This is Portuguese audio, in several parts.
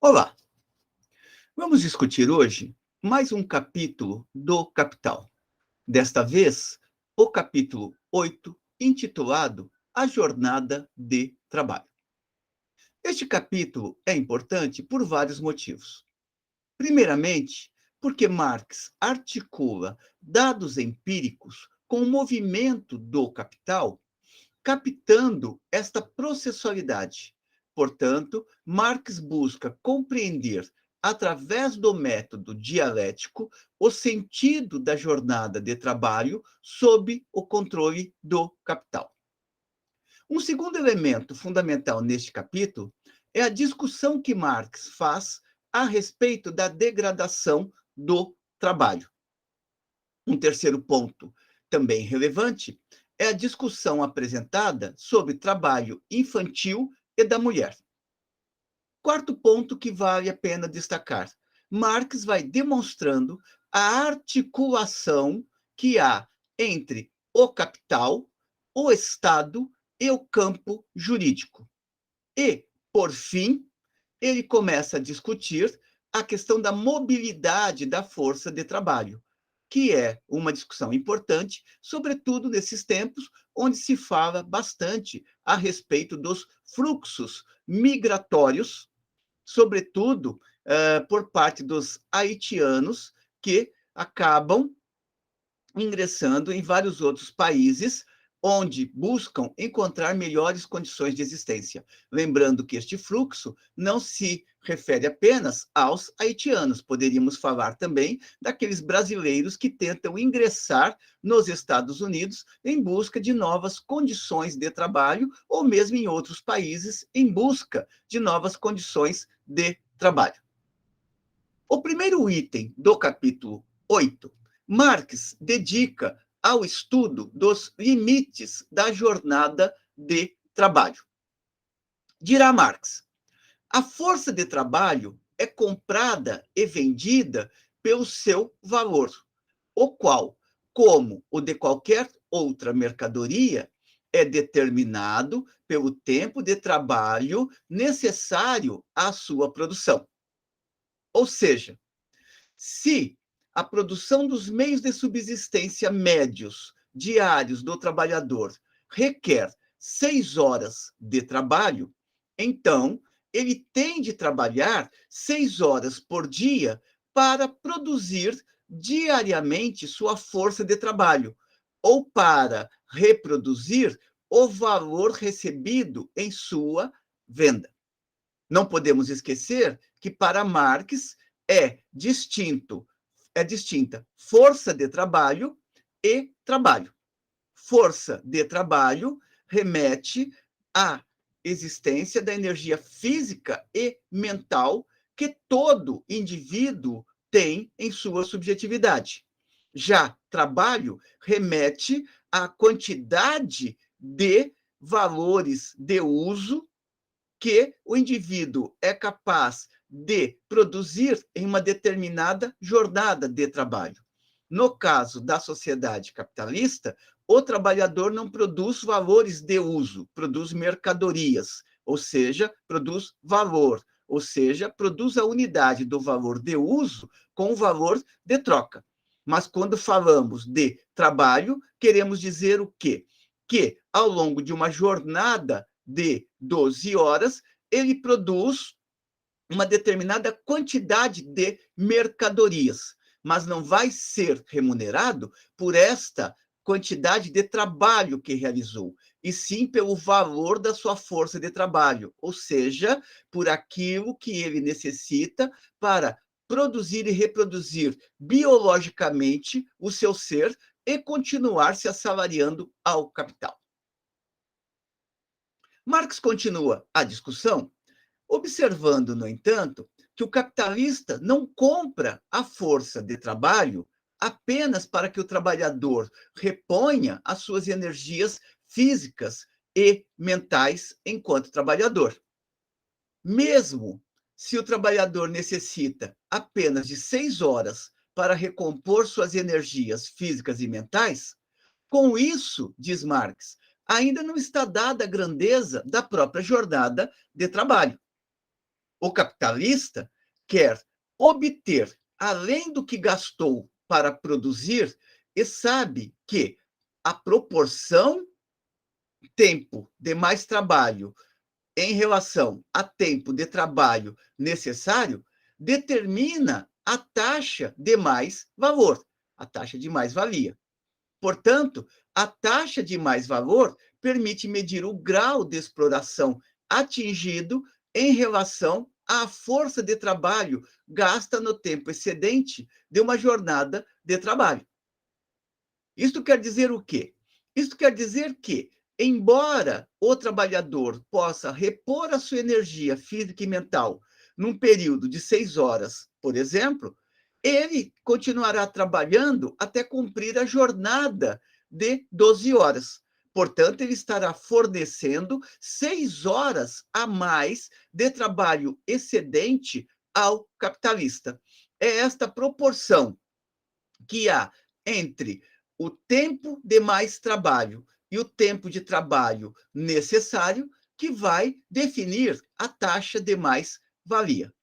Olá, vamos discutir hoje mais um capítulo do Capital. Desta vez, o capítulo 8, intitulado A Jornada de Trabalho. Este capítulo é importante por vários motivos. Primeiramente, porque Marx articula dados empíricos com o movimento do capital, captando esta processualidade. Portanto, Marx busca compreender, através do método dialético, o sentido da jornada de trabalho sob o controle do capital. Um segundo elemento fundamental neste capítulo é a discussão que Marx faz a respeito da degradação do trabalho. Um terceiro ponto, também relevante, é a discussão apresentada sobre trabalho infantil e da mulher. Quarto ponto que vale a pena destacar: Marx vai demonstrando a articulação que há entre o capital, o Estado e o campo jurídico. E, por fim, ele começa a discutir a questão da mobilidade da força de trabalho, que é uma discussão importante, sobretudo nesses tempos onde se fala bastante a respeito dos fluxos migratórios, sobretudo por parte dos haitianos, que acabam ingressando em vários outros países onde buscam encontrar melhores condições de existência. Lembrando que este fluxo não se refere apenas aos haitianos, poderíamos falar também daqueles brasileiros que tentam ingressar nos Estados Unidos em busca de novas condições de trabalho, ou mesmo em outros países em busca de novas condições de trabalho. O primeiro item do capítulo 8, Marx dedica ao estudo dos limites da jornada de trabalho. Dirá Marx: a força de trabalho é comprada e vendida pelo seu valor, o qual, como o de qualquer outra mercadoria, é determinado pelo tempo de trabalho necessário à sua produção. Ou seja, se a produção dos meios de subsistência médios diários do trabalhador requer 6 horas de trabalho, então ele tem de trabalhar 6 horas por dia para produzir diariamente sua força de trabalho, ou para reproduzir o valor recebido em sua venda. Não podemos esquecer que, para Marx, é distinta força de trabalho e trabalho. Força de trabalho remete à existência da energia física e mental que todo indivíduo tem em sua subjetividade. Já trabalho remete à quantidade de valores de uso que o indivíduo é capaz de produzir em uma determinada jornada de trabalho. No caso da sociedade capitalista, o trabalhador não produz valores de uso, produz mercadorias, ou seja, produz valor, ou seja, produz a unidade do valor de uso com o valor de troca. Mas quando falamos de trabalho, queremos dizer o quê? Que ao longo de uma jornada de 12 horas, ele produz uma determinada quantidade de mercadorias, mas não vai ser remunerado por esta quantidade de trabalho que realizou, e sim pelo valor da sua força de trabalho, ou seja, por aquilo que ele necessita para produzir e reproduzir biologicamente o seu ser e continuar se assalariando ao capital. Marx continua a discussão, observando, no entanto, que o capitalista não compra a força de trabalho apenas para que o trabalhador reponha as suas energias físicas e mentais enquanto trabalhador. Mesmo se o trabalhador necessita apenas de 6 horas para recompor suas energias físicas e mentais, com isso, diz Marx, ainda não está dada a grandeza da própria jornada de trabalho. O capitalista quer obter, além do que gastou para produzir, e sabe que a proporção tempo de mais trabalho em relação a tempo de trabalho necessário determina a taxa de mais valor, a taxa de mais-valia. Portanto, a taxa de mais-valor permite medir o grau de exploração atingido em relação à força de trabalho gasta no tempo excedente de uma jornada de trabalho. Isto quer dizer o quê? Isto quer dizer que, embora o trabalhador possa repor a sua energia física e mental num período de 6 horas, por exemplo, ele continuará trabalhando até cumprir a jornada de 12 horas. Portanto, ele estará fornecendo 6 horas a mais de trabalho excedente ao capitalista. É esta proporção que há entre o tempo de mais trabalho e o tempo de trabalho necessário que vai definir a taxa de mais-valia.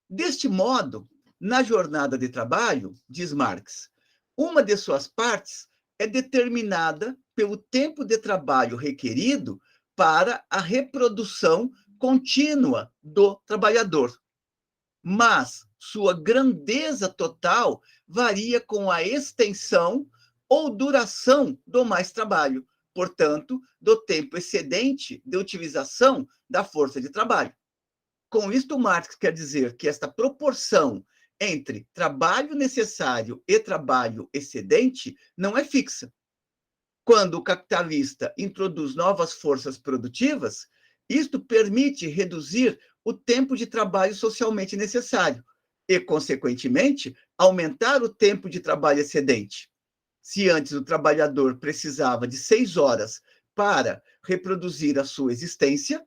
Deste modo, na jornada de trabalho, diz Marx, uma de suas partes é determinada pelo tempo de trabalho requerido para a reprodução contínua do trabalhador, mas sua grandeza total varia com a extensão ou duração do mais trabalho, portanto, do tempo excedente de utilização da força de trabalho. Com isto, Marx quer dizer que esta proporção entre trabalho necessário e trabalho excedente não é fixa. Quando o capitalista introduz novas forças produtivas, isto permite reduzir o tempo de trabalho socialmente necessário e, consequentemente, aumentar o tempo de trabalho excedente. Se antes o trabalhador precisava de 6 horas para reproduzir a sua existência,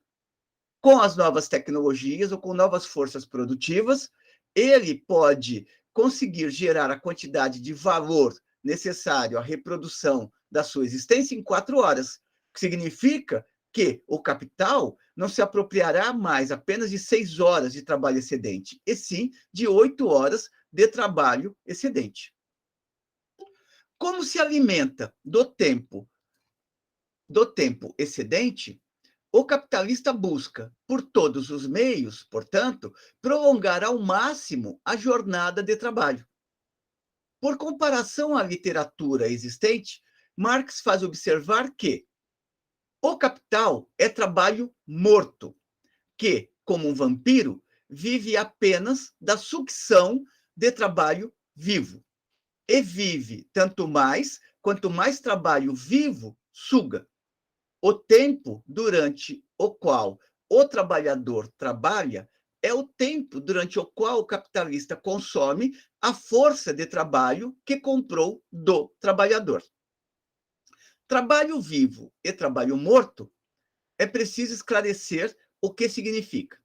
com as novas tecnologias ou com novas forças produtivas, ele pode conseguir gerar a quantidade de valor necessário à reprodução da sua existência em 4 horas, o que significa que o capital não se apropriará mais apenas de 6 horas de trabalho excedente, e sim de 8 horas de trabalho excedente. Como se alimenta do tempo excedente, o capitalista busca, por todos os meios, portanto, prolongar ao máximo a jornada de trabalho. Por comparação à literatura existente, Marx faz observar que o capital é trabalho morto, que, como um vampiro, vive apenas da sucção de trabalho vivo. E vive tanto mais quanto mais trabalho vivo suga. O tempo durante o qual o trabalhador trabalha é o tempo durante o qual o capitalista consome a força de trabalho que comprou do trabalhador. Trabalho vivo e trabalho morto, é preciso esclarecer o que significa.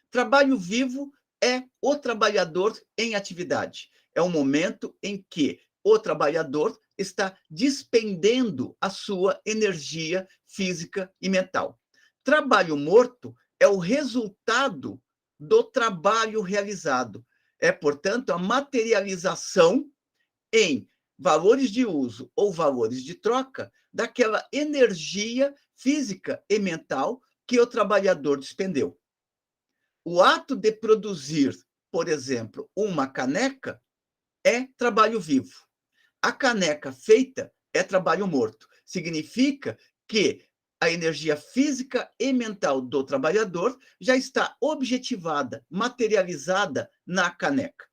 Trabalho vivo é o trabalhador em atividade. É o momento em que o trabalhador está despendendo a sua energia física e mental. Trabalho morto é o resultado do trabalho realizado. É, portanto, a materialização em valores de uso ou valores de troca daquela energia física e mental que o trabalhador despendeu. O ato de produzir, por exemplo, uma caneca é trabalho vivo. A caneca feita é trabalho morto. Significa que a energia física e mental do trabalhador já está objetivada, materializada na caneca.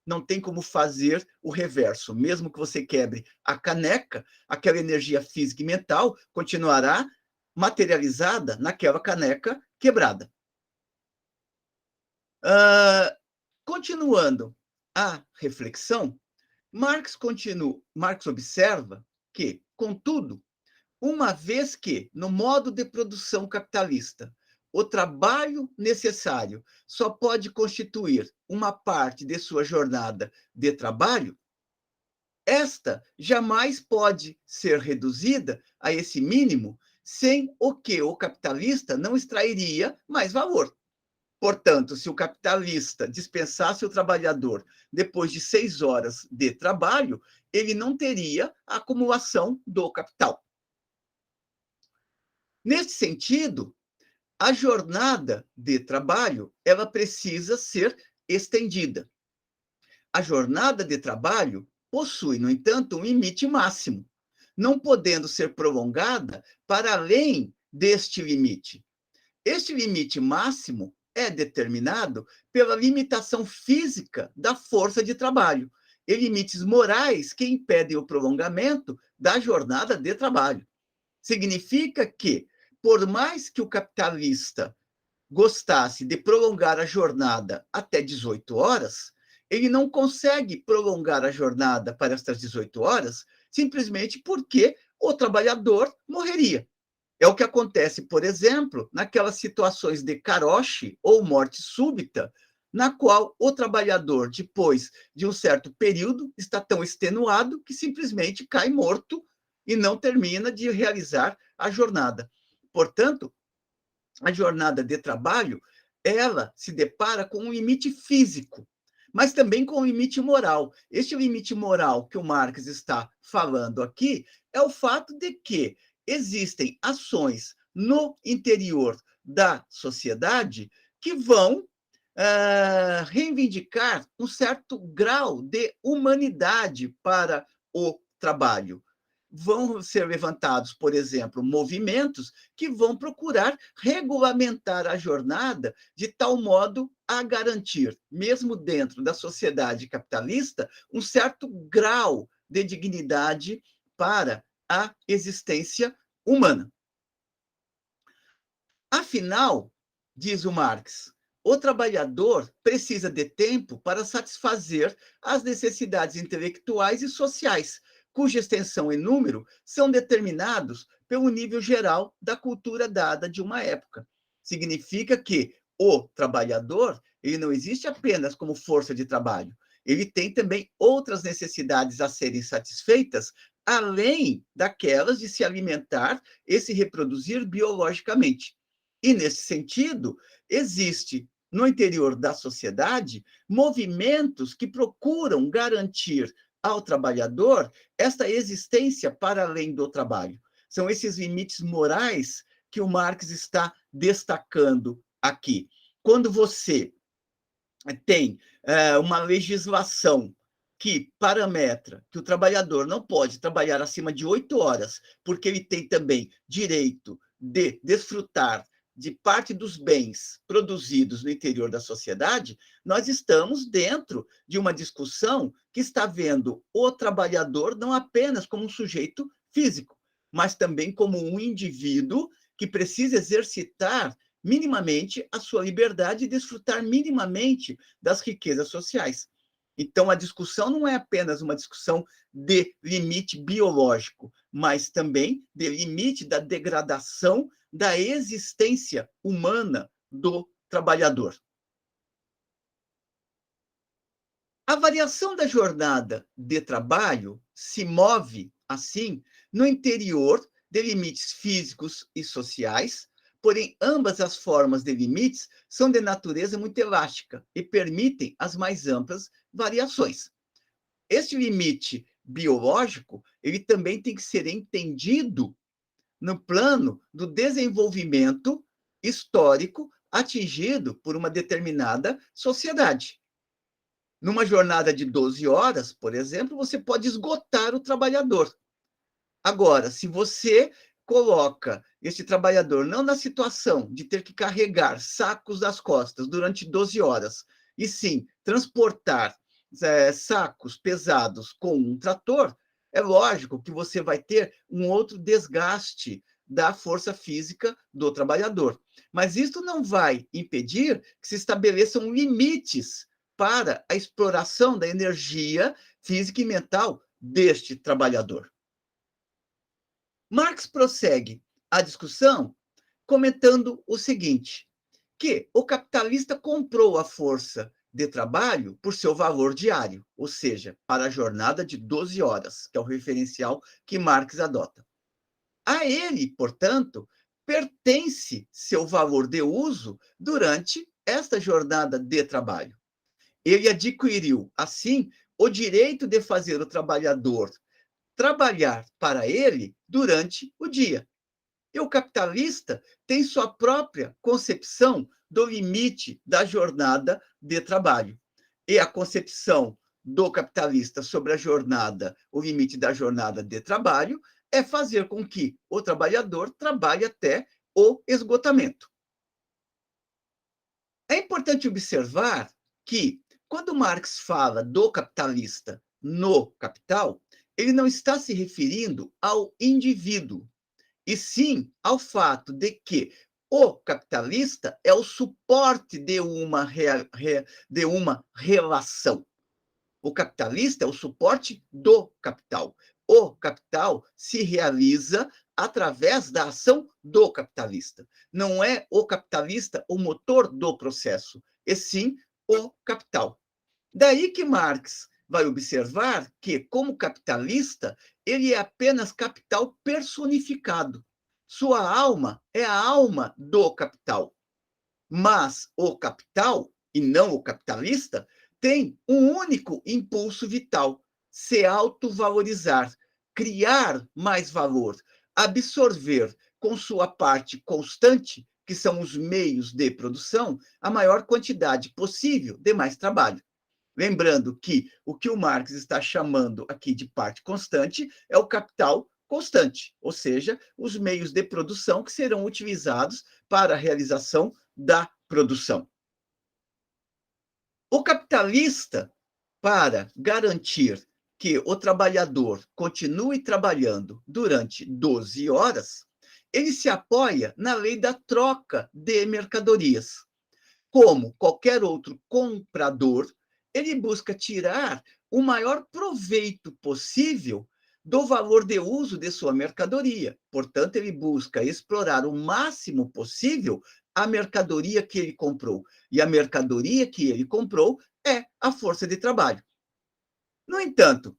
Não tem como fazer o reverso. Mesmo que você quebre a caneca, aquela energia física e mental continuará materializada naquela caneca quebrada. Continuando a reflexão, Marx observa que, contudo, uma vez que, no modo de produção capitalista, o trabalho necessário só pode constituir uma parte de sua jornada de trabalho, esta jamais pode ser reduzida a esse mínimo sem o que o capitalista não extrairia mais valor. Portanto, se o capitalista dispensasse o trabalhador depois de 6 horas de trabalho, ele não teria a acumulação do capital. Nesse sentido, a jornada de trabalho, ela precisa ser estendida. A jornada de trabalho possui, no entanto, um limite máximo, não podendo ser prolongada para além deste limite. Este limite máximo é determinado pela limitação física da força de trabalho e limites morais que impedem o prolongamento da jornada de trabalho. Significa que, por mais que o capitalista gostasse de prolongar a jornada até 18 horas, ele não consegue prolongar a jornada para estas 18 horas simplesmente porque o trabalhador morreria. É o que acontece, por exemplo, naquelas situações de karoshi ou morte súbita, na qual o trabalhador, depois de um certo período, está tão extenuado que simplesmente cai morto e não termina de realizar a jornada. Portanto, a jornada de trabalho, ela se depara com um limite físico, mas também com um limite moral. Este limite moral que o Marx está falando aqui é o fato de que existem ações no interior da sociedade que vão reivindicar um certo grau de humanidade para o trabalho. Vão ser levantados, por exemplo, movimentos que vão procurar regulamentar a jornada de tal modo a garantir, mesmo dentro da sociedade capitalista, um certo grau de dignidade para a existência humana. Afinal, diz o Marx, o trabalhador precisa de tempo para satisfazer as necessidades intelectuais e sociais, cuja extensão e número são determinados pelo nível geral da cultura dada de uma época. Significa que o trabalhador, ele não existe apenas como força de trabalho, ele tem também outras necessidades a serem satisfeitas, além daquelas de se alimentar e se reproduzir biologicamente. E, nesse sentido, existe no interior da sociedade movimentos que procuram garantir ao trabalhador esta existência para além do trabalho. São esses limites morais que o Marx está destacando aqui. Quando você tem uma legislação que parametra que o trabalhador não pode trabalhar acima de 8 horas, porque ele tem também direito de desfrutar de parte dos bens produzidos no interior da sociedade, nós estamos dentro de uma discussão que está vendo o trabalhador não apenas como um sujeito físico, mas também como um indivíduo que precisa exercitar minimamente a sua liberdade e desfrutar minimamente das riquezas sociais. Então, a discussão não é apenas uma discussão de limite biológico, mas também de limite da degradação da existência humana do trabalhador. A variação da jornada de trabalho se move, assim, no interior de limites físicos e sociais, porém, ambas as formas de limites são de natureza muito elástica e permitem as mais amplas variações. Este limite biológico, ele também tem que ser entendido no plano do desenvolvimento histórico atingido por uma determinada sociedade. Numa jornada de 12 horas, por exemplo, você pode esgotar o trabalhador. Agora, se você coloca esse trabalhador não na situação de ter que carregar sacos das costas durante 12 horas, e sim transportar sacos pesados com um trator, é lógico que você vai ter um outro desgaste da força física do trabalhador. Mas isso não vai impedir que se estabeleçam limites para a exploração da energia física e mental deste trabalhador. Marx prossegue a discussão comentando o seguinte, que o capitalista comprou a força de trabalho por seu valor diário, ou seja, para a jornada de 12 horas, que é o referencial que Marx adota. A ele, portanto, pertence seu valor de uso durante esta jornada de trabalho. Ele adquiriu, assim, o direito de fazer o trabalhador trabalhar para ele durante o dia. E o capitalista tem sua própria concepção do limite da jornada de trabalho. E a concepção do capitalista sobre a jornada, o limite da jornada de trabalho, é fazer com que o trabalhador trabalhe até o esgotamento. É importante observar que, quando Marx fala do capitalista no Capital, ele não está se referindo ao indivíduo, e sim ao fato de que o capitalista é o suporte de uma relação. O capitalista é o suporte do capital. O capital se realiza através da ação do capitalista. Não é o capitalista o motor do processo, e sim o capital. Daí que Marx vai observar que, como capitalista, ele é apenas capital personificado. Sua alma é a alma do capital. Mas o capital, e não o capitalista, tem um único impulso vital: se autovalorizar, criar mais valor, absorver com sua parte constante, que são os meios de produção, a maior quantidade possível de mais trabalho. Lembrando que o que o Marx está chamando aqui de parte constante é o capital constante, ou seja, os meios de produção que serão utilizados para a realização da produção. O capitalista, para garantir que o trabalhador continue trabalhando durante 12 horas, ele se apoia na lei da troca de mercadorias. Como qualquer outro comprador, ele busca tirar o maior proveito possível do valor de uso de sua mercadoria. Portanto, ele busca explorar o máximo possível a mercadoria que ele comprou. E a mercadoria que ele comprou é a força de trabalho. No entanto,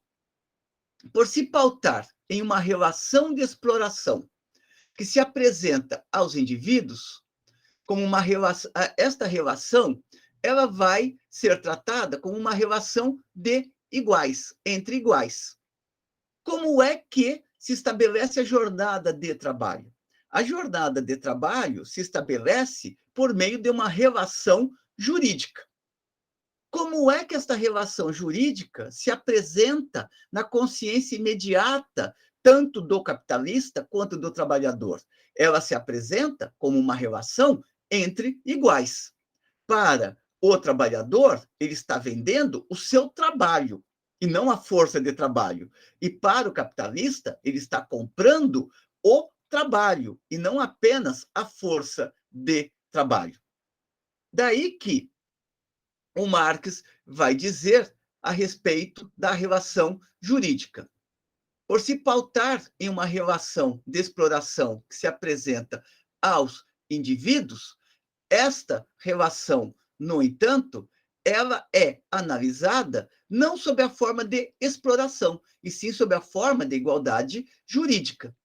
por se pautar em uma relação de exploração que se apresenta aos indivíduos, como uma relação, esta relação, ela vai ser tratada como uma relação de iguais, entre iguais. Como é que se estabelece a jornada de trabalho? A jornada de trabalho se estabelece por meio de uma relação jurídica. Como é que esta relação jurídica se apresenta na consciência imediata, tanto do capitalista quanto do trabalhador? Ela se apresenta como uma relação entre iguais. Para o trabalhador, ele está vendendo o seu trabalho e não a força de trabalho. E para o capitalista, ele está comprando o trabalho e não apenas a força de trabalho. Daí que o Marx vai dizer a respeito da relação jurídica. Por se pautar em uma relação de exploração que se apresenta aos indivíduos, esta relação, no entanto, ela é analisada não sob a forma de exploração, e sim sob a forma de igualdade jurídica.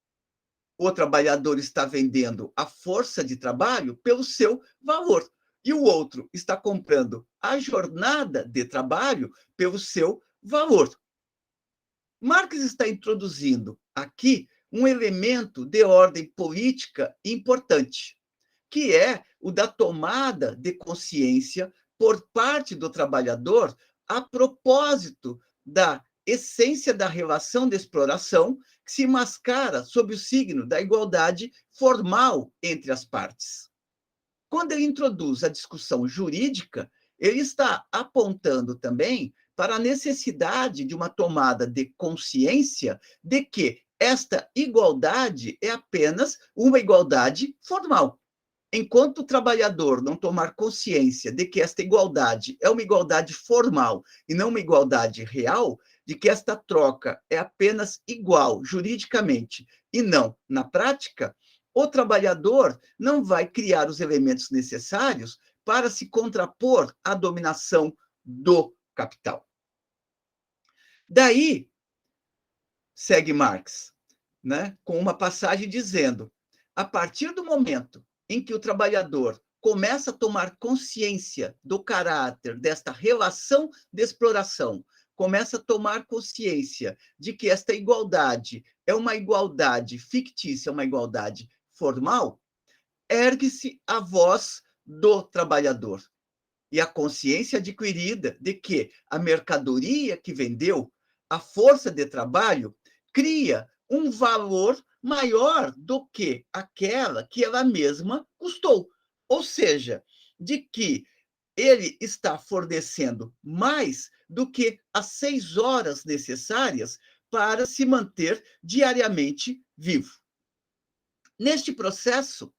O trabalhador está vendendo a força de trabalho pelo seu valor, e o outro está comprando a jornada de trabalho pelo seu valor. Marx está introduzindo aqui um elemento de ordem política importante, que é o da tomada de consciência por parte do trabalhador a propósito da essência da relação de exploração que se mascara sob o signo da igualdade formal entre as partes. Quando ele introduz a discussão jurídica, ele está apontando também para a necessidade de uma tomada de consciência de que esta igualdade é apenas uma igualdade formal. Enquanto o trabalhador não tomar consciência de que esta igualdade é uma igualdade formal e não uma igualdade real, de que esta troca é apenas igual juridicamente e não na prática, o trabalhador não vai criar os elementos necessários para se contrapor à dominação do capital. Daí, segue Marx, né, com uma passagem dizendo: a partir do momento em que o trabalhador começa a tomar consciência do caráter desta relação de exploração, começa a tomar consciência de que esta igualdade é uma igualdade fictícia, uma igualdade formal, ergue-se a voz do trabalhador. E a consciência adquirida de que a mercadoria que vendeu, a força de trabalho, cria um valor maior do que aquela que ela mesma custou. Ou seja, de que ele está fornecendo mais do que as 6 horas necessárias para se manter diariamente vivo. Neste processo,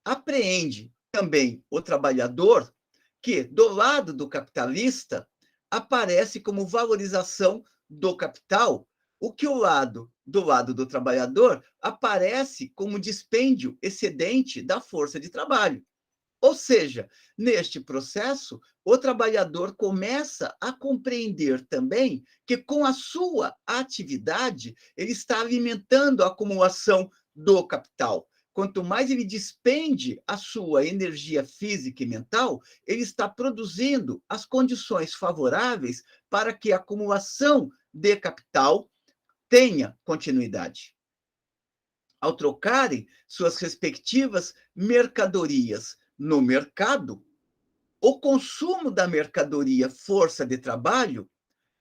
apreende também o trabalhador que, do lado do capitalista, aparece como valorização do capital, o que do lado do trabalhador aparece como dispêndio excedente da força de trabalho. Ou seja, neste processo, o trabalhador começa a compreender também que, com a sua atividade, ele está alimentando a acumulação do capital. Quanto mais ele despende a sua energia física e mental, ele está produzindo as condições favoráveis para que a acumulação de capital tenha continuidade. Ao trocarem suas respectivas mercadorias no mercado, o consumo da mercadoria força de trabalho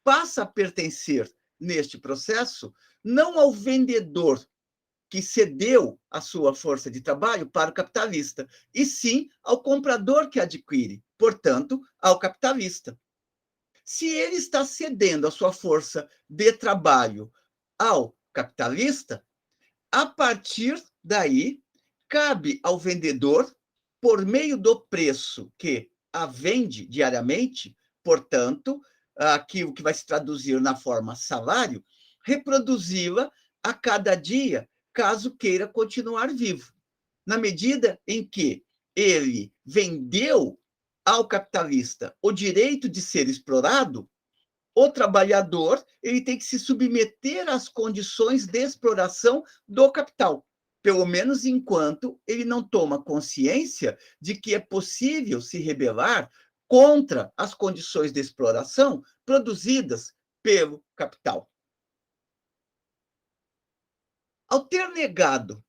passa a pertencer, neste processo, não ao vendedor que cedeu a sua força de trabalho para o capitalista, e sim ao comprador que adquire, portanto, ao capitalista. Se ele está cedendo a sua força de trabalho ao capitalista, a partir daí, cabe ao vendedor, por meio do preço que a vende diariamente, portanto, aquilo que vai se traduzir na forma salário, reproduzi-la a cada dia, caso queira continuar vivo. Na medida em que ele vendeu ao capitalista o direito de ser explorado, o trabalhador ele tem que se submeter às condições de exploração do capital, pelo menos enquanto ele não toma consciência de que é possível se rebelar contra as condições de exploração produzidas pelo capital. Ao ter negado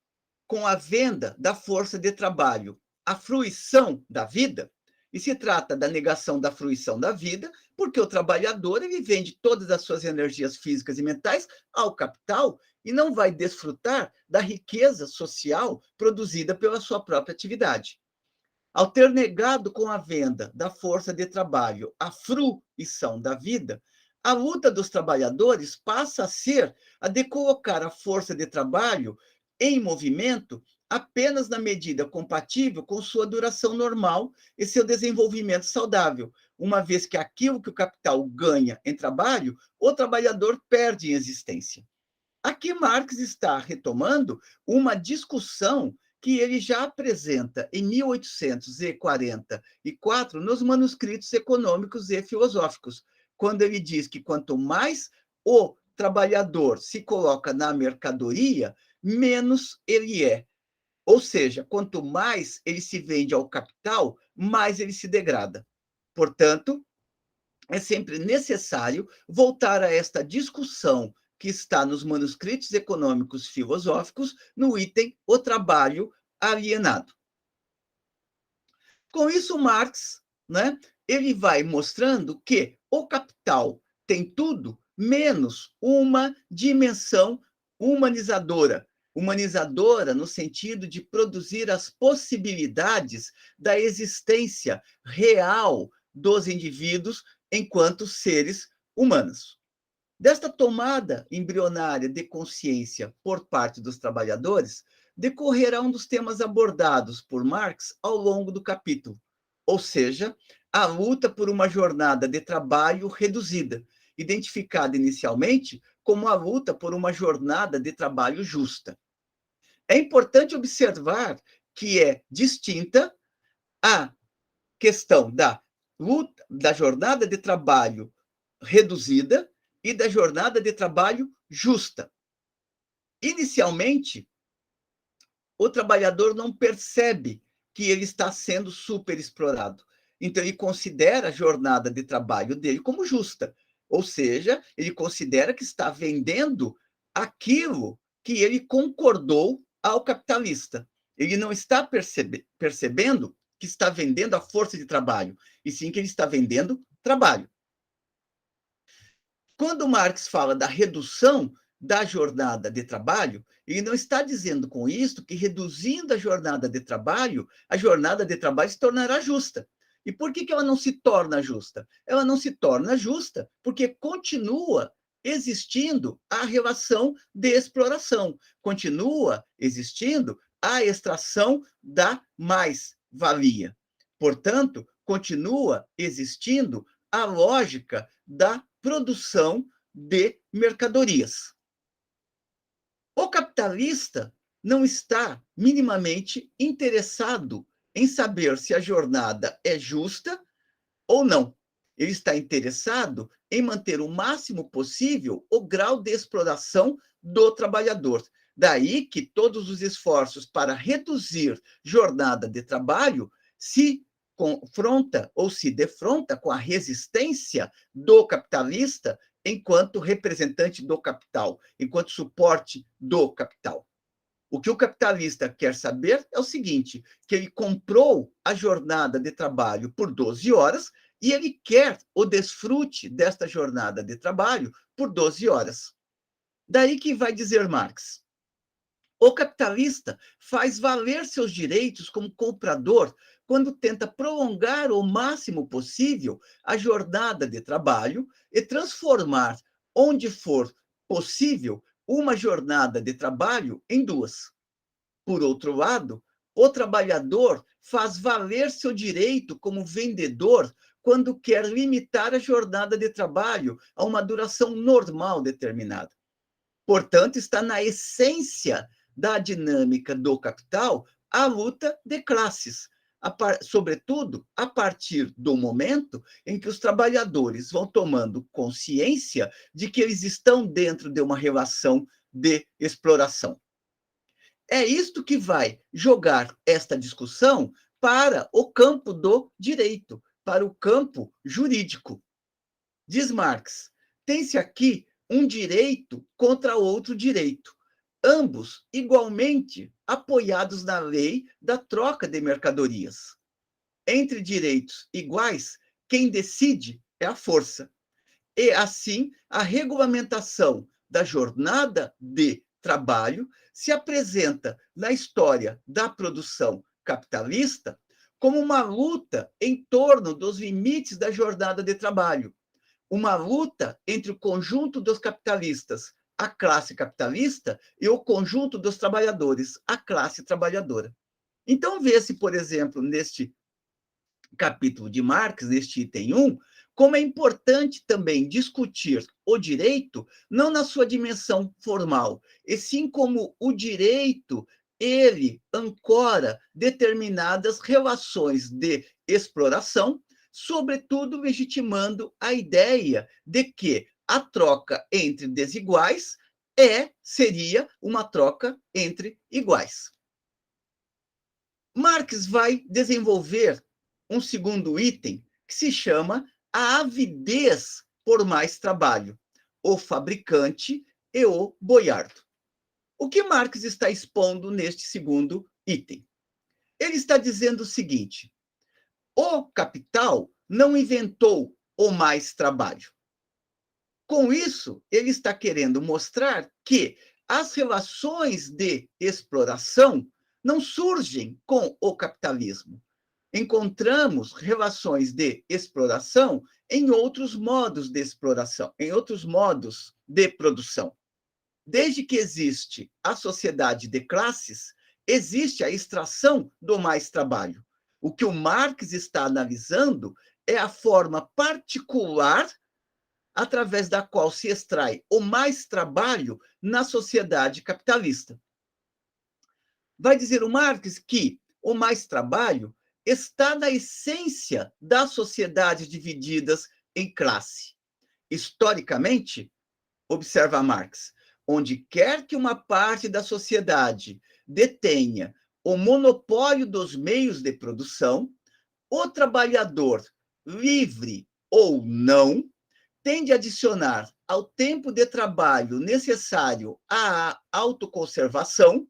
com a venda da força de trabalho a fruição da vida, e se trata da negação da fruição da vida, porque o trabalhador ele vende todas as suas energias físicas e mentais ao capital e não vai desfrutar da riqueza social produzida pela sua própria atividade. Ao ter negado com a venda da força de trabalho a fruição da vida, a luta dos trabalhadores passa a ser a de colocar a força de trabalho em movimento apenas na medida compatível com sua duração normal e seu desenvolvimento saudável, uma vez que aquilo que o capital ganha em trabalho, o trabalhador perde em existência. Aqui Marx está retomando uma discussão que ele já apresenta em 1844 nos manuscritos econômicos e filosóficos, quando ele diz que quanto mais o trabalhador se coloca na mercadoria, menos ele é. Ou seja, quanto mais ele se vende ao capital, mais ele se degrada. Portanto, é sempre necessário voltar a esta discussão que está nos manuscritos econômicos filosóficos, no item O Trabalho Alienado. Com isso, Marx, né, ele vai mostrando que o capital tem tudo menos uma dimensão humanizadora. Humanizadora no sentido de produzir as possibilidades da existência real dos indivíduos enquanto seres humanos. Desta tomada embrionária de consciência por parte dos trabalhadores, decorrerá um dos temas abordados por Marx ao longo do capítulo, ou seja, a luta por uma jornada de trabalho reduzida, identificada inicialmente como a luta por uma jornada de trabalho justa. É importante observar que é distinta a questão da luta, da jornada de trabalho reduzida e da jornada de trabalho justa. Inicialmente, o trabalhador não percebe que ele está sendo superexplorado. Então, ele considera a jornada de trabalho dele como justa, ou seja, ele considera que está vendendo aquilo que ele concordou ao capitalista. Ele não está percebendo que está vendendo a força de trabalho, e sim que ele está vendendo trabalho. Quando Marx fala da redução da jornada de trabalho, ele não está dizendo com isso que, reduzindo a jornada de trabalho se tornará justa. E por que ela não se torna justa? Ela não se torna justa porque continua existindo a relação de exploração, continua existindo a extração da mais-valia. Portanto, continua existindo a lógica da produção de mercadorias. O capitalista não está minimamente interessado em saber se a jornada é justa ou não. Ele está interessado em manter o máximo possível o grau de exploração do trabalhador. Daí que todos os esforços para reduzir jornada de trabalho se confronta ou se defronta com a resistência do capitalista enquanto representante do capital, enquanto suporte do capital. O que o capitalista quer saber é o seguinte, que ele comprou a jornada de trabalho por 12 horas e ele quer o desfrute desta jornada de trabalho por 12 horas. Daí que vai dizer Marx: o capitalista faz valer seus direitos como comprador quando tenta prolongar o máximo possível a jornada de trabalho e transformar, onde for possível, uma jornada de trabalho em duas. Por outro lado, o trabalhador faz valer seu direito como vendedor quando quer limitar a jornada de trabalho a uma duração normal determinada. Portanto, está na essência da dinâmica do capital a luta de classes, sobretudo a partir do momento em que os trabalhadores vão tomando consciência de que eles estão dentro de uma relação de exploração. É isto que vai jogar esta discussão para o campo do direito, para o campo jurídico. Diz Marx, tem-se aqui um direito contra outro direito, ambos igualmente apoiados na lei da troca de mercadorias. Entre direitos iguais, quem decide é a força. E, assim, a regulamentação da jornada de trabalho se apresenta na história da produção capitalista como uma luta em torno dos limites da jornada de trabalho, uma luta entre o conjunto dos capitalistas, a classe capitalista, e o conjunto dos trabalhadores, a classe trabalhadora. Então, vê-se, por exemplo, neste capítulo de Marx, neste item 1, como é importante também discutir o direito, não na sua dimensão formal, e sim como o direito, ele ancora determinadas relações de exploração, sobretudo legitimando a ideia de que a troca entre desiguais seria uma troca entre iguais. Marx vai desenvolver um segundo item que se chama a avidez por mais trabalho, o fabricante e o boiardo. O que Marx está expondo neste segundo item? Ele está dizendo o seguinte: o capital não inventou o mais trabalho. Com isso, ele está querendo mostrar que as relações de exploração não surgem com o capitalismo. Encontramos relações de exploração em outros modos de exploração, em outros modos de produção. Desde que existe a sociedade de classes, existe a extração do mais trabalho. O que o Marx está analisando é a forma particular através da qual se extrai o mais trabalho na sociedade capitalista. Vai dizer o Marx que o mais trabalho está na essência das sociedades divididas em classe. Historicamente, observa Marx, onde quer que uma parte da sociedade detenha o monopólio dos meios de produção, o trabalhador, livre ou não, tem de adicionar ao tempo de trabalho necessário à autoconservação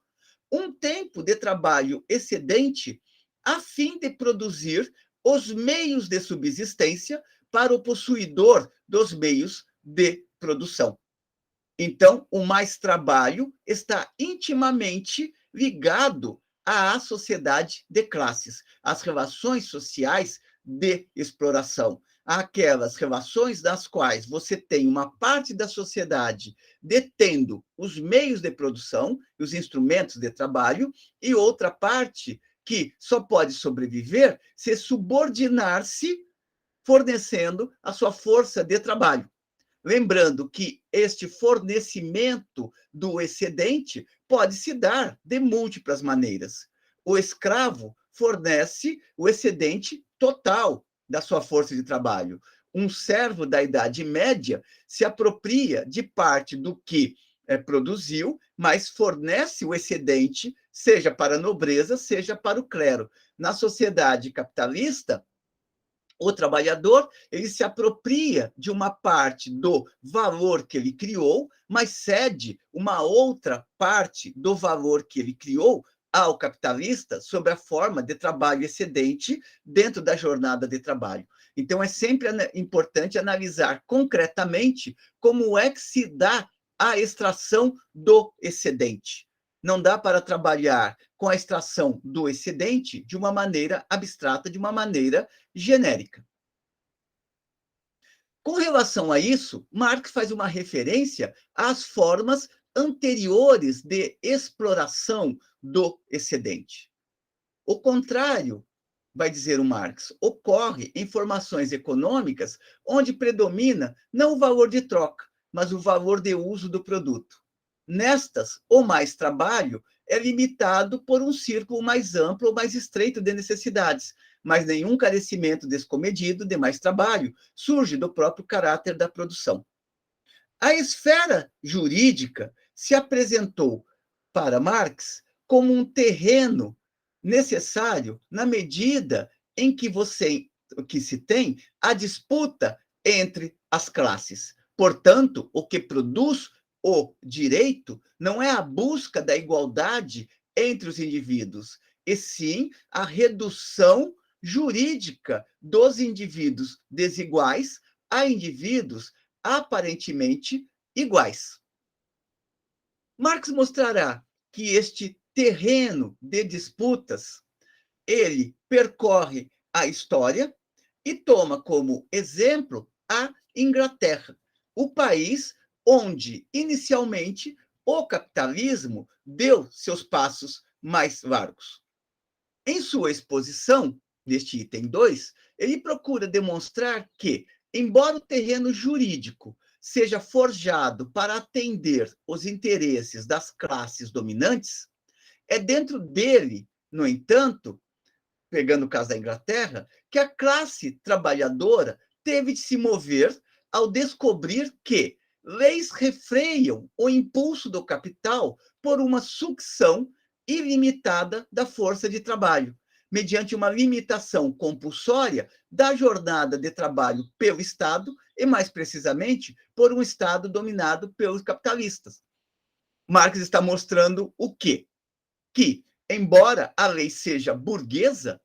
um tempo de trabalho excedente a fim de produzir os meios de subsistência para o possuidor dos meios de produção. Então, o mais trabalho está intimamente ligado à sociedade de classes, às relações sociais de exploração, aquelas relações nas quais você tem uma parte da sociedade detendo os meios de produção, os instrumentos de trabalho, e outra parte que só pode sobreviver se subordinar-se fornecendo a sua força de trabalho. Lembrando que este fornecimento do excedente pode se dar de múltiplas maneiras. O escravo fornece o excedente total da sua força de trabalho. Um servo da Idade Média se apropria de parte do que produziu, mas fornece o excedente, seja para a nobreza, seja para o clero. Na sociedade capitalista, o trabalhador, ele se apropria de uma parte do valor que ele criou, mas cede uma outra parte do valor que ele criou ao capitalista sob a forma de trabalho excedente dentro da jornada de trabalho. Então, é sempre importante analisar concretamente como é que se dá a extração do excedente. Não dá para trabalhar com a extração do excedente de uma maneira abstrata, de uma maneira genérica. Com relação a isso, Marx faz uma referência às formas anteriores de exploração do excedente. O contrário, vai dizer o Marx, ocorre em formações econômicas onde predomina não o valor de troca, mas o valor de uso do produto. Nestas, o mais trabalho é limitado por um círculo mais amplo ou mais estreito de necessidades, mas nenhum carecimento descomedido de mais trabalho surge do próprio caráter da produção. A esfera jurídica se apresentou para Marx como um terreno necessário na medida em que se tem a disputa entre as classes. Portanto, o que produz o direito não é a busca da igualdade entre os indivíduos, e sim a redução jurídica dos indivíduos desiguais a indivíduos aparentemente iguais. Marx mostrará que este terreno de disputas, ele percorre a história e toma como exemplo a Inglaterra, o país onde, inicialmente, o capitalismo deu seus passos mais largos. Em sua exposição, neste item 2, ele procura demonstrar que, embora o terreno jurídico seja forjado para atender os interesses das classes dominantes, é dentro dele, no entanto, pegando o caso da Inglaterra, que a classe trabalhadora teve de se mover ao descobrir que leis refreiam o impulso do capital por uma sucção ilimitada da força de trabalho, mediante uma limitação compulsória da jornada de trabalho pelo Estado e, mais precisamente, por um Estado dominado pelos capitalistas. Marx está mostrando o quê? Que, embora a lei seja burguesa,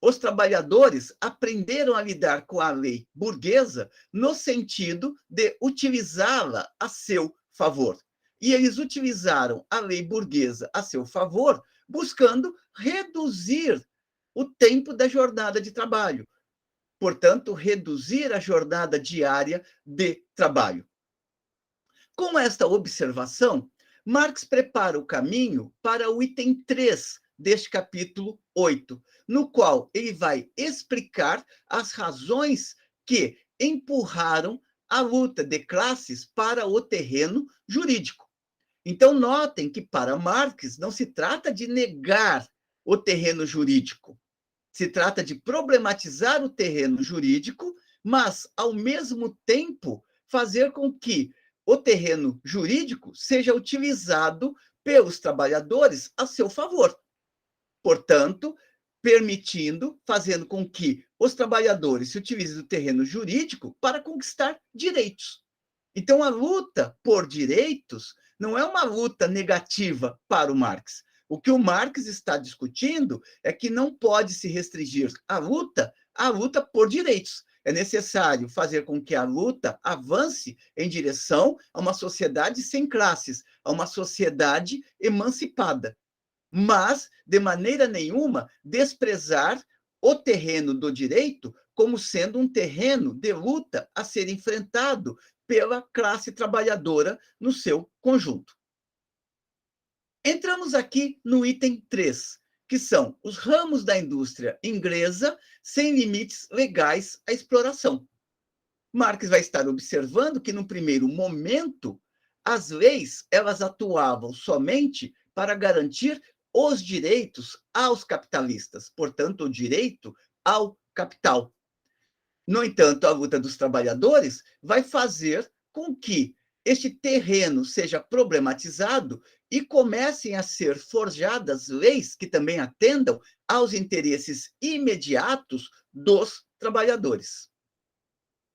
os trabalhadores aprenderam a lidar com a lei burguesa no sentido de utilizá-la a seu favor. E eles utilizaram a lei burguesa a seu favor, buscando reduzir o tempo da jornada de trabalho. Portanto, reduzir a jornada diária de trabalho. Com esta observação, Marx prepara o caminho para o item 3 deste capítulo 8, no qual ele vai explicar as razões que empurraram a luta de classes para o terreno jurídico. Então, notem que para Marx não se trata de negar o terreno jurídico, se trata de problematizar o terreno jurídico, mas, ao mesmo tempo, fazer com que o terreno jurídico seja utilizado pelos trabalhadores a seu favor. portanto, permitindo, fazendo com que os trabalhadores se utilizem do terreno jurídico para conquistar direitos. Então, a luta por direitos não é uma luta negativa para o Marx. O que o Marx está discutindo é que não pode se restringir a luta à luta por direitos. É necessário fazer com que a luta avance em direção a uma sociedade sem classes, a uma sociedade emancipada. Mas, de maneira nenhuma, desprezar o terreno do direito como sendo um terreno de luta a ser enfrentado pela classe trabalhadora no seu conjunto. Entramos aqui no item 3, que são os ramos da indústria inglesa sem limites legais à exploração. Marx vai estar observando que, no primeiro momento, as leis elas atuavam somente para garantir os direitos aos capitalistas, portanto, o direito ao capital. No entanto, a luta dos trabalhadores vai fazer com que este terreno seja problematizado e comecem a ser forjadas leis que também atendam aos interesses imediatos dos trabalhadores.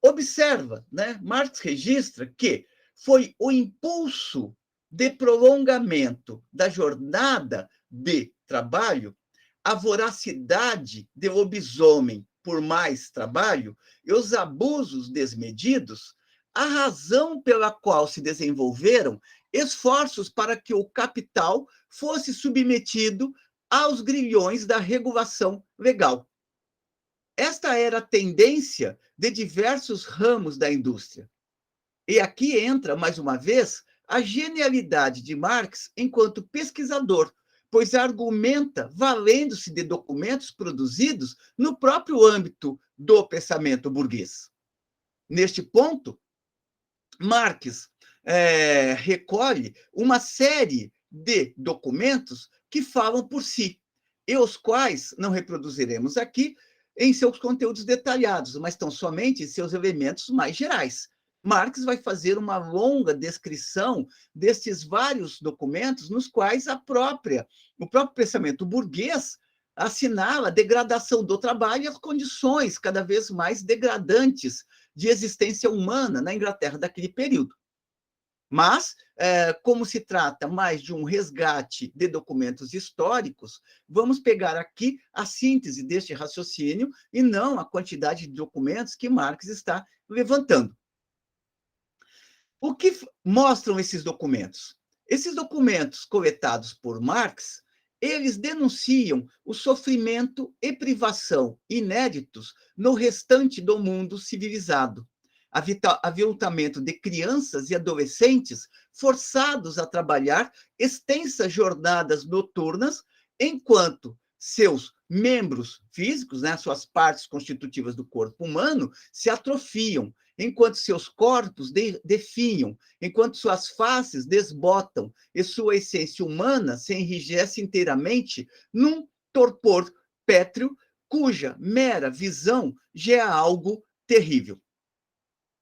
Observa, né? Marx registra que foi o impulso de prolongamento da jornada de trabalho, a voracidade de lobisomem por mais trabalho e os abusos desmedidos, a razão pela qual se desenvolveram esforços para que o capital fosse submetido aos grilhões da regulação legal. Esta era a tendência de diversos ramos da indústria. E aqui entra, mais uma vez, a genialidade de Marx enquanto pesquisador, pois argumenta valendo-se de documentos produzidos no próprio âmbito do pensamento burguês. Neste ponto, Marx recolhe uma série de documentos que falam por si, e os quais não reproduziremos aqui em seus conteúdos detalhados, mas estão somente em seus elementos mais gerais. Marx vai fazer uma longa descrição destes vários documentos nos quais o próprio pensamento burguês assinala a degradação do trabalho e as condições cada vez mais degradantes de existência humana na Inglaterra daquele período. Mas, como se trata mais de um resgate de documentos históricos, vamos pegar aqui a síntese deste raciocínio e não a quantidade de documentos que Marx está levantando. O que mostram esses documentos? Esses documentos coletados por Marx, eles denunciam o sofrimento e privação inéditos no restante do mundo civilizado. Aviltamento de crianças e adolescentes forçados a trabalhar extensas jornadas noturnas, enquanto seus membros físicos, né, suas partes constitutivas do corpo humano, se atrofiam, enquanto seus corpos definham, enquanto suas faces desbotam e sua essência humana se enrijece inteiramente num torpor pétreo, cuja mera visão já é algo terrível.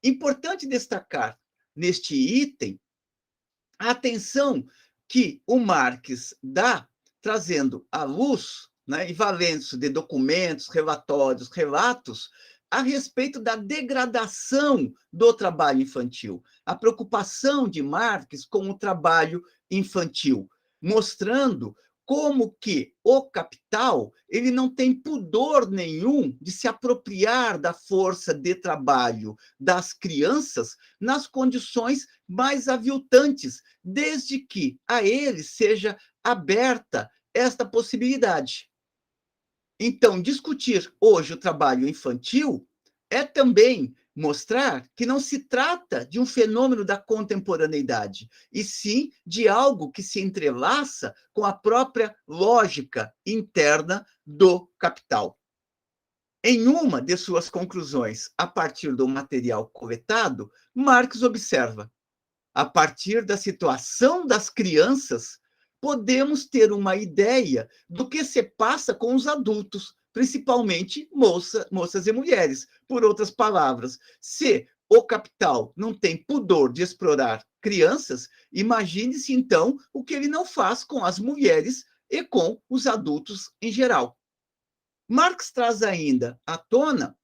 Importante destacar neste item a atenção que o Marx dá, trazendo à luz, né, e valendo-se de documentos, relatórios, relatos, a respeito da degradação do trabalho infantil, a preocupação de Marx com o trabalho infantil, mostrando como que o capital ele não tem pudor nenhum de se apropriar da força de trabalho das crianças nas condições mais aviltantes, desde que a ele seja aberta esta possibilidade. Então, discutir hoje o trabalho infantil é também mostrar que não se trata de um fenômeno da contemporaneidade, e sim de algo que se entrelaça com a própria lógica interna do capital. Em uma de suas conclusões, a partir do material coletado, Marx observa: a partir da situação das crianças, podemos ter uma ideia do que se passa com os adultos, principalmente moças e mulheres. Por outras palavras, se o capital não tem pudor de explorar crianças, imagine-se então o que ele não faz com as mulheres e com os adultos em geral. Marx traz ainda à tona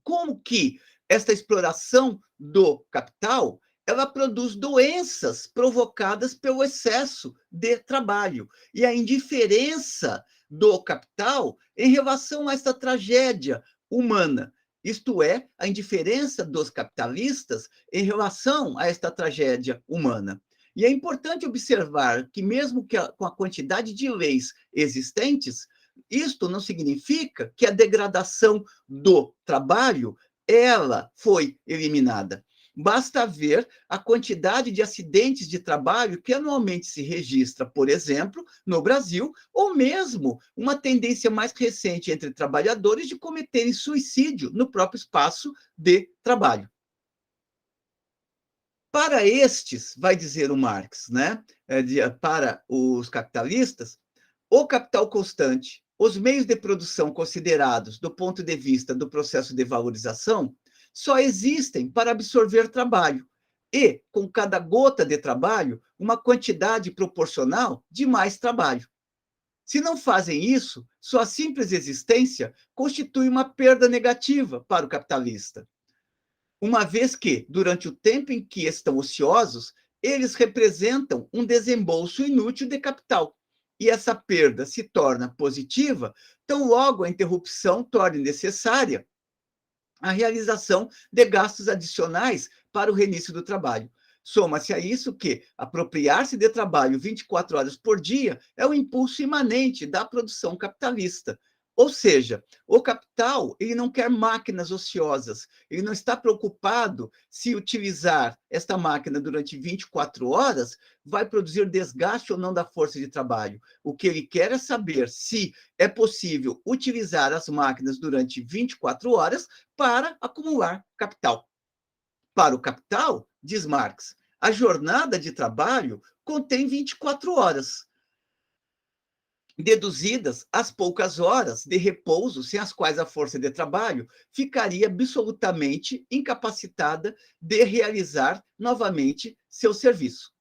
como que esta exploração do capital ela produz doenças provocadas pelo excesso de trabalho e a indiferença do capital em relação a esta tragédia humana. Isto é, a indiferença dos capitalistas em relação a esta tragédia humana. E é importante observar que, mesmo que com a quantidade de leis existentes, isto não significa que a degradação do trabalho ela foi eliminada. Basta ver a quantidade de acidentes de trabalho que anualmente se registra, por exemplo, no Brasil, ou mesmo uma tendência mais recente entre trabalhadores de cometerem suicídio no próprio espaço de trabalho. Para estes, vai dizer o Marx, né, para os capitalistas, o capital constante, os meios de produção considerados do ponto de vista do processo de valorização, só existem para absorver trabalho e, com cada gota de trabalho, uma quantidade proporcional de mais trabalho. Se não fazem isso, sua simples existência constitui uma perda negativa para o capitalista, uma vez que, durante o tempo em que estão ociosos, eles representam um desembolso inútil de capital. E essa perda se torna positiva tão logo a interrupção torne necessária a realização de gastos adicionais para o reinício do trabalho. Soma-se a isso que apropriar-se de trabalho 24 horas por dia é o impulso imanente da produção capitalista. Ou seja, o capital ele não quer máquinas ociosas, ele não está preocupado se utilizar esta máquina durante 24 horas vai produzir desgaste ou não da força de trabalho. O que ele quer é saber se é possível utilizar as máquinas durante 24 horas para acumular capital. Para o capital, diz Marx, a jornada de trabalho contém 24 horas, deduzidas as poucas horas de repouso sem as quais a força de trabalho ficaria absolutamente incapacitada de realizar novamente seu serviço.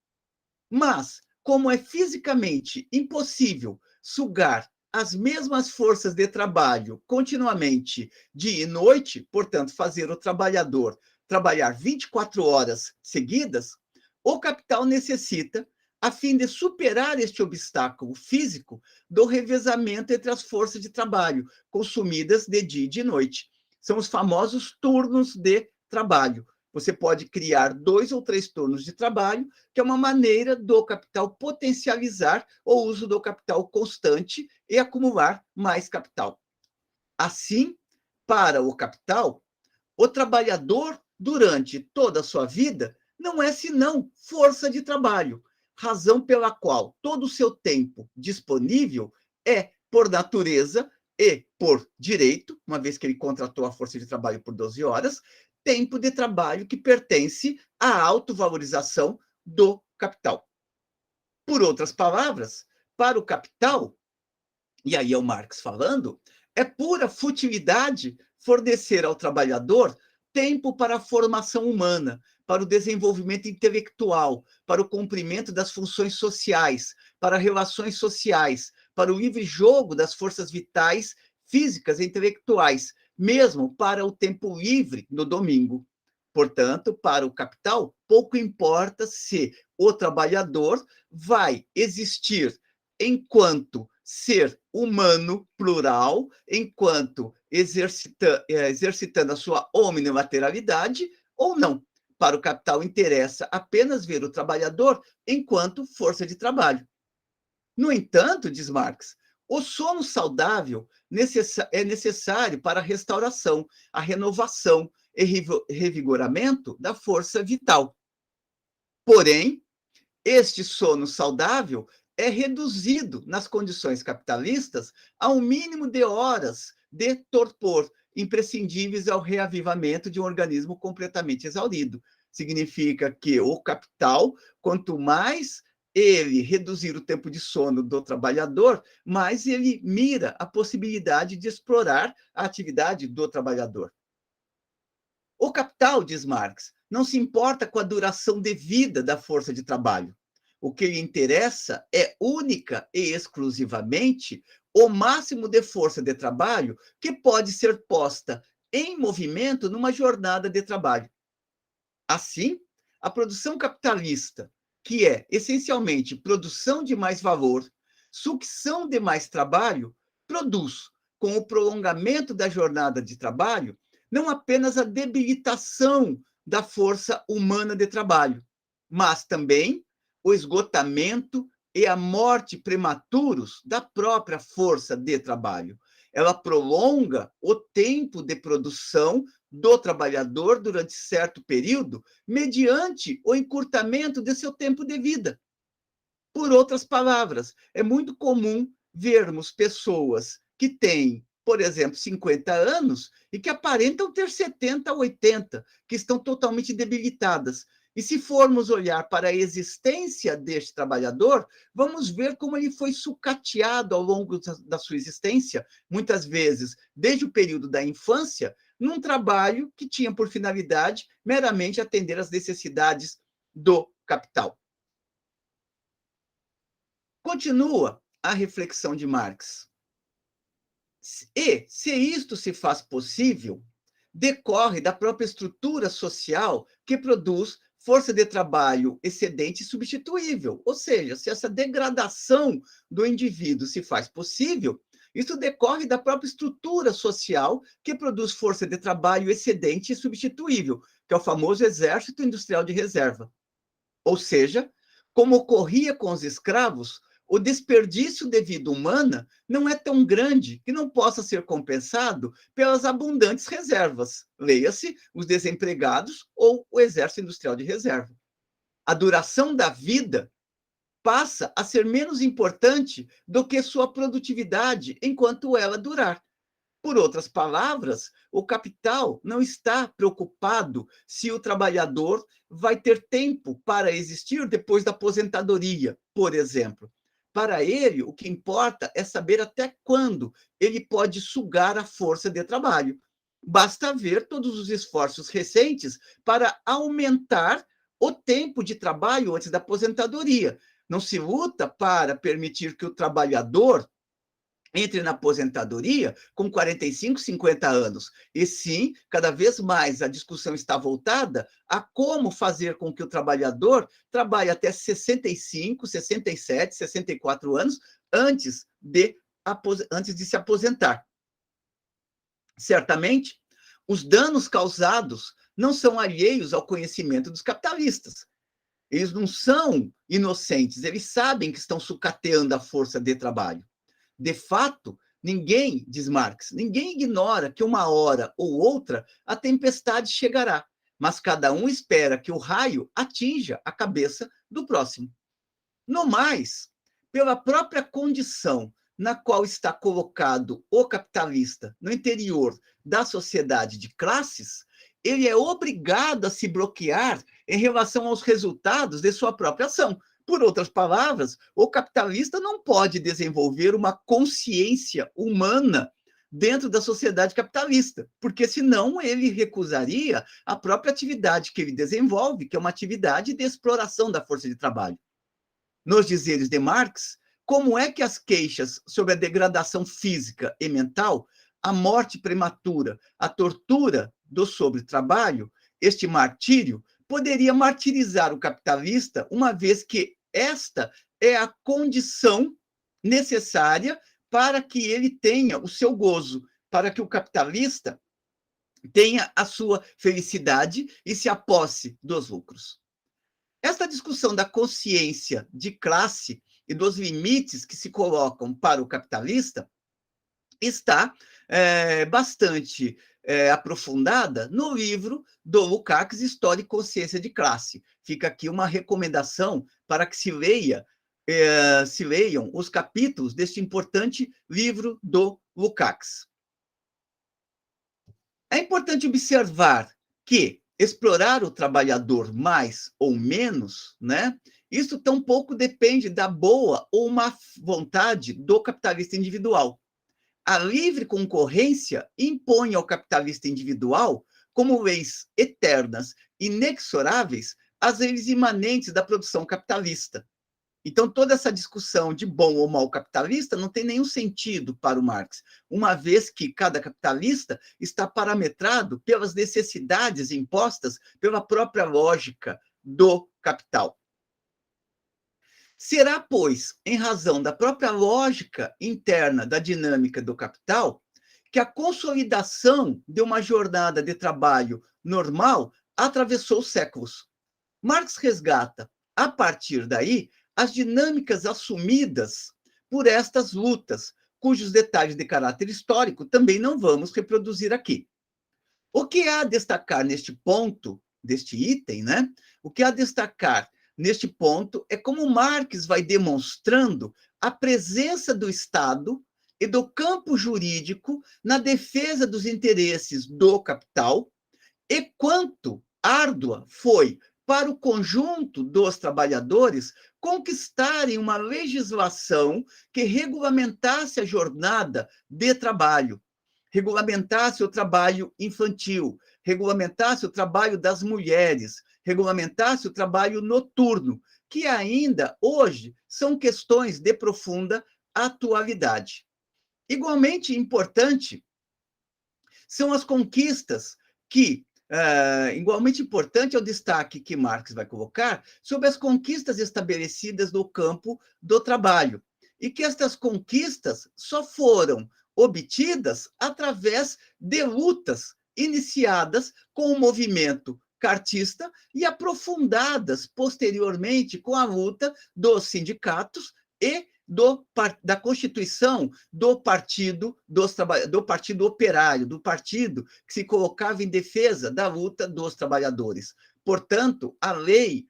Mas, como é fisicamente impossível sugar as mesmas forças de trabalho continuamente dia e noite, portanto, fazer o trabalhador trabalhar 24 horas seguidas, o capital necessita, a fim de superar este obstáculo físico, do revezamento entre as forças de trabalho consumidas de dia e de noite. São os famosos turnos de trabalho. Você pode criar 2 ou 3 turnos de trabalho, que é uma maneira do capital potencializar o uso do capital constante e acumular mais capital. Assim, para o capital, o trabalhador, durante toda a sua vida, não é senão força de trabalho, razão pela qual todo o seu tempo disponível é, por natureza e por direito, uma vez que ele contratou a força de trabalho por 12 horas, tempo de trabalho que pertence à autovalorização do capital. Por outras palavras, para o capital, e aí é o Marx falando, é pura futilidade fornecer ao trabalhador tempo para a formação humana, para o desenvolvimento intelectual, para o cumprimento das funções sociais, para relações sociais, para o livre jogo das forças vitais, físicas e intelectuais, mesmo para o tempo livre no domingo. Portanto, para o capital, pouco importa se o trabalhador vai existir enquanto ser humano plural, enquanto exercitando a sua omnimaterialidade ou não. Para o capital interessa apenas ver o trabalhador enquanto força de trabalho. No entanto, diz Marx, o sono saudável é necessário para a restauração, a renovação e revigoramento da força vital. Porém, este sono saudável é reduzido nas condições capitalistas a um mínimo de horas de torpor, imprescindíveis ao reavivamento de um organismo completamente exaurido. Significa que o capital, quanto mais ele reduzir o tempo de sono do trabalhador, mais ele mira a possibilidade de explorar a atividade do trabalhador. O capital, diz Marx, não se importa com a duração de vida da força de trabalho. O que lhe interessa é única e exclusivamente o máximo de força de trabalho que pode ser posta em movimento numa jornada de trabalho. Assim, a produção capitalista, que é essencialmente produção de mais valor, sucção de mais trabalho, produz, com o prolongamento da jornada de trabalho, não apenas a debilitação da força humana de trabalho, mas também o esgotamento e a morte prematuros da própria força de trabalho. Ela prolonga o tempo de produção do trabalhador durante certo período, mediante o encurtamento de seu tempo de vida. Por outras palavras, é muito comum vermos pessoas que têm, por exemplo, 50 anos e que aparentam ter 70, 80, que estão totalmente debilitadas. E se formos olhar para a existência deste trabalhador, vamos ver como ele foi sucateado ao longo da sua existência, muitas vezes desde o período da infância, num trabalho que tinha por finalidade meramente atender às necessidades do capital. Continua a reflexão de Marx. E, se isto se faz possível, decorre da própria estrutura social que produz força de trabalho excedente e substituível. Ou seja, se essa degradação do indivíduo se faz possível, isso decorre da própria estrutura social que produz força de trabalho excedente e substituível, que é o famoso exército industrial de reserva. Ou seja, como ocorria com os escravos, o desperdício de vida humana não é tão grande que não possa ser compensado pelas abundantes reservas, leia-se, os desempregados ou o exército industrial de reserva. A duração da vida passa a ser menos importante do que sua produtividade enquanto ela durar. Por outras palavras, o capital não está preocupado se o trabalhador vai ter tempo para existir depois da aposentadoria, por exemplo. Para ele, o que importa é saber até quando ele pode sugar a força de trabalho. Basta ver todos os esforços recentes para aumentar o tempo de trabalho antes da aposentadoria. Não se luta para permitir que o trabalhador entre na aposentadoria com 45, 50 anos. E sim, cada vez mais a discussão está voltada a como fazer com que o trabalhador trabalhe até 65, 67, 64 anos antes de se aposentar. Certamente, os danos causados não são alheios ao conhecimento dos capitalistas. Eles não são inocentes, eles sabem que estão sucateando a força de trabalho. De fato, ninguém, diz Marx, ninguém ignora que uma hora ou outra a tempestade chegará, mas cada um espera que o raio atinja a cabeça do próximo. No mais, pela própria condição na qual está colocado o capitalista no interior da sociedade de classes, ele é obrigado a se bloquear em relação aos resultados de sua própria ação. Por outras palavras, o capitalista não pode desenvolver uma consciência humana dentro da sociedade capitalista, porque senão ele recusaria a própria atividade que ele desenvolve, que é uma atividade de exploração da força de trabalho. Nos dizeres de Marx, como é que as queixas sobre a degradação física e mental, a morte prematura, a tortura do sobretrabalho, este martírio, poderia martirizar o capitalista, uma vez que esta é a condição necessária para que ele tenha o seu gozo, para que o capitalista tenha a sua felicidade e se aposse dos lucros. Esta discussão da consciência de classe e dos limites que se colocam para o capitalista está bastante aprofundada no livro do Lukács, História e Consciência de Classe. Fica aqui uma recomendação para que se leiam os capítulos deste importante livro do Lukács. É importante observar que explorar o trabalhador mais ou menos, né? Isso tampouco depende da boa ou má vontade do capitalista individual. A livre concorrência impõe ao capitalista individual, como leis eternas, inexoráveis, as leis imanentes da produção capitalista. Então, toda essa discussão de bom ou mal capitalista não tem nenhum sentido para o Marx, uma vez que cada capitalista está parametrado pelas necessidades impostas pela própria lógica do capital. Será, pois, em razão da própria lógica interna da dinâmica do capital, que a consolidação de uma jornada de trabalho normal atravessou séculos. Marx resgata, a partir daí, as dinâmicas assumidas por estas lutas, cujos detalhes de caráter histórico também não vamos reproduzir aqui. O que há a destacar neste ponto, deste item, né? O que há a destacar neste ponto é como Marx vai demonstrando a presença do Estado e do campo jurídico na defesa dos interesses do capital e quanto árdua foi para o conjunto dos trabalhadores conquistarem uma legislação que regulamentasse a jornada de trabalho, regulamentasse o trabalho infantil, regulamentasse o trabalho das mulheres, regulamentasse o trabalho noturno, que ainda hoje são questões de profunda atualidade. Igualmente importante são as conquistas que igualmente importante é o destaque que Marx vai colocar sobre as conquistas estabelecidas no campo do trabalho, e que estas conquistas só foram obtidas através de lutas iniciadas com o movimento cartista e aprofundadas posteriormente com a luta dos sindicatos e da constituição do partido do Partido Operário, do partido que se colocava em defesa da luta dos trabalhadores. Portanto, a lei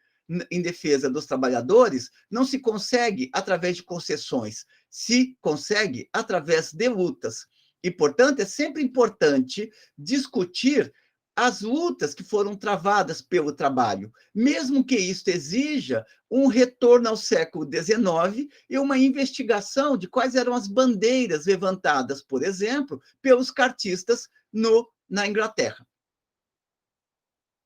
em defesa dos trabalhadores não se consegue através de concessões, se consegue através de lutas. E, portanto, é sempre importante discutir as lutas que foram travadas pelo trabalho, mesmo que isto exija um retorno ao século XIX e uma investigação de quais eram as bandeiras levantadas, por exemplo, pelos cartistas na Inglaterra.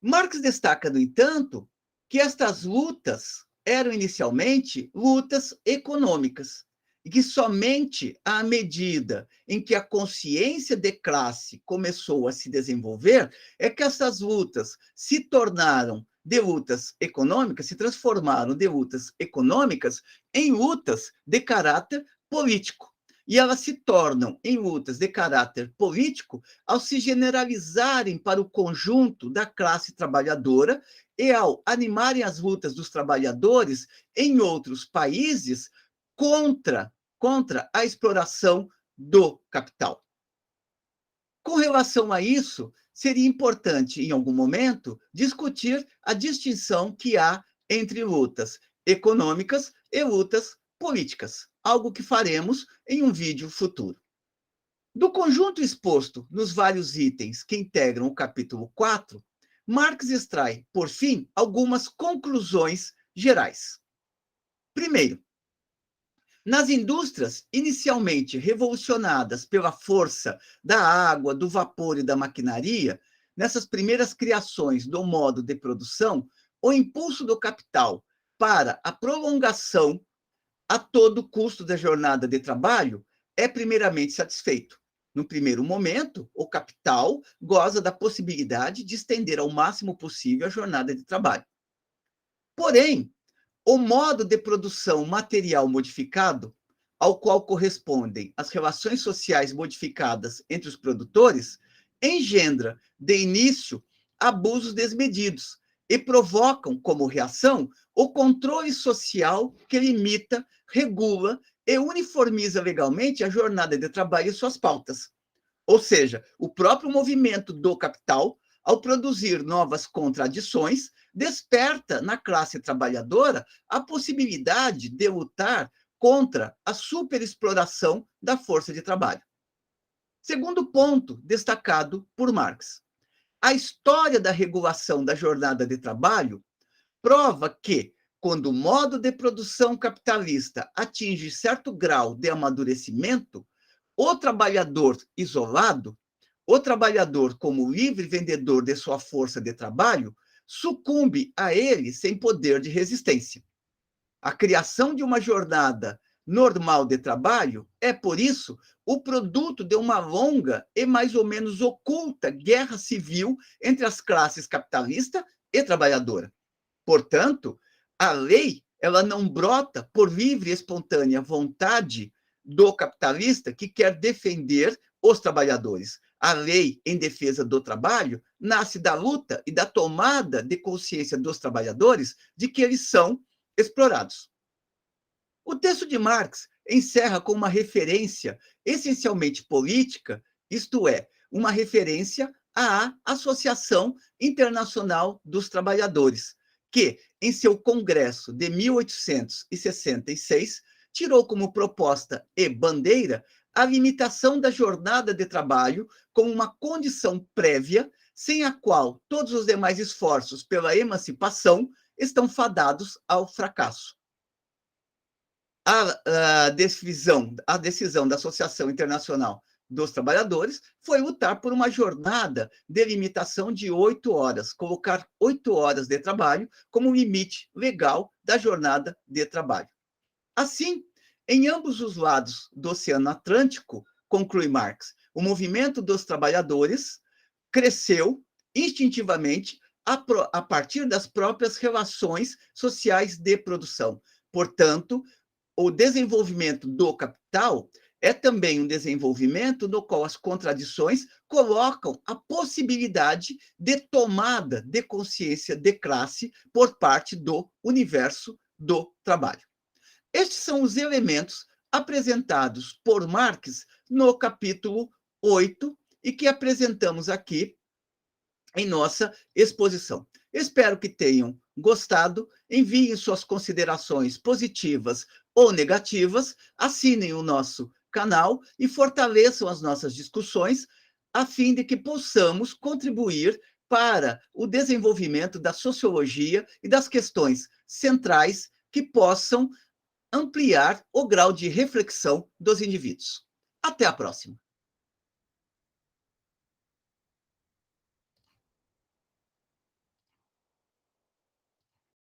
Marx destaca, no entanto, que estas lutas eram inicialmente lutas econômicas, e que somente à medida em que a consciência de classe começou a se desenvolver, é que essas lutas se tornaram de lutas econômicas, se transformaram de lutas econômicas em lutas de caráter político. E elas se tornam em lutas de caráter político ao se generalizarem para o conjunto da classe trabalhadora e ao animarem as lutas dos trabalhadores em outros países contra a exploração do capital. Com relação a isso, seria importante, em algum momento, discutir a distinção que há entre lutas econômicas e lutas políticas, algo que faremos em um vídeo futuro. Do conjunto exposto nos vários itens que integram o capítulo 4, Marx extrai, por fim, algumas conclusões gerais. Primeiro, nas indústrias inicialmente revolucionadas pela força da água, do vapor e da maquinaria, nessas primeiras criações do modo de produção, o impulso do capital para a prolongação a todo custo da jornada de trabalho é primeiramente satisfeito. No primeiro momento, o capital goza da possibilidade de estender ao máximo possível a jornada de trabalho. Porém, o modo de produção material modificado, ao qual correspondem as relações sociais modificadas entre os produtores, engendra, de início, abusos desmedidos e provocam, como reação, o controle social que limita, regula e uniformiza legalmente a jornada de trabalho e suas pautas. Ou seja, o próprio movimento do capital, ao produzir novas contradições, desperta na classe trabalhadora a possibilidade de lutar contra a superexploração da força de trabalho. Segundo ponto destacado por Marx, a história da regulação da jornada de trabalho prova que, quando o modo de produção capitalista atinge certo grau de amadurecimento, o trabalhador isolado, o trabalhador como livre vendedor de sua força de trabalho, sucumbe a ele sem poder de resistência. A criação de uma jornada normal de trabalho é, por isso, o produto de uma longa e mais ou menos oculta guerra civil entre as classes capitalista e trabalhadora. Portanto, a lei ela não brota por livre e espontânea vontade do capitalista que quer defender os trabalhadores. A lei em defesa do trabalho nasce da luta e da tomada de consciência dos trabalhadores de que eles são explorados. O texto de Marx encerra com uma referência essencialmente política, isto é, uma referência à Associação Internacional dos Trabalhadores, que, em seu congresso de 1866, tirou como proposta e bandeira a limitação da jornada de trabalho como uma condição prévia, sem a qual todos os demais esforços pela emancipação estão fadados ao fracasso. A decisão da Associação Internacional dos Trabalhadores foi lutar por uma jornada de limitação de 8 horas, colocar 8 horas de trabalho como limite legal da jornada de trabalho. Assim, em ambos os lados do Oceano Atlântico, conclui Marx, o movimento dos trabalhadores cresceu instintivamente a partir das próprias relações sociais de produção. Portanto, o desenvolvimento do capital é também um desenvolvimento no qual as contradições colocam a possibilidade de tomada de consciência de classe por parte do universo do trabalho. Estes são os elementos apresentados por Marx no capítulo 8 e que apresentamos aqui em nossa exposição. Espero que tenham gostado. Enviem suas considerações positivas ou negativas, assinem o nosso canal e fortaleçam as nossas discussões, a fim de que possamos contribuir para o desenvolvimento da sociologia e das questões centrais que possam ampliar o grau de reflexão dos indivíduos. Até a próxima.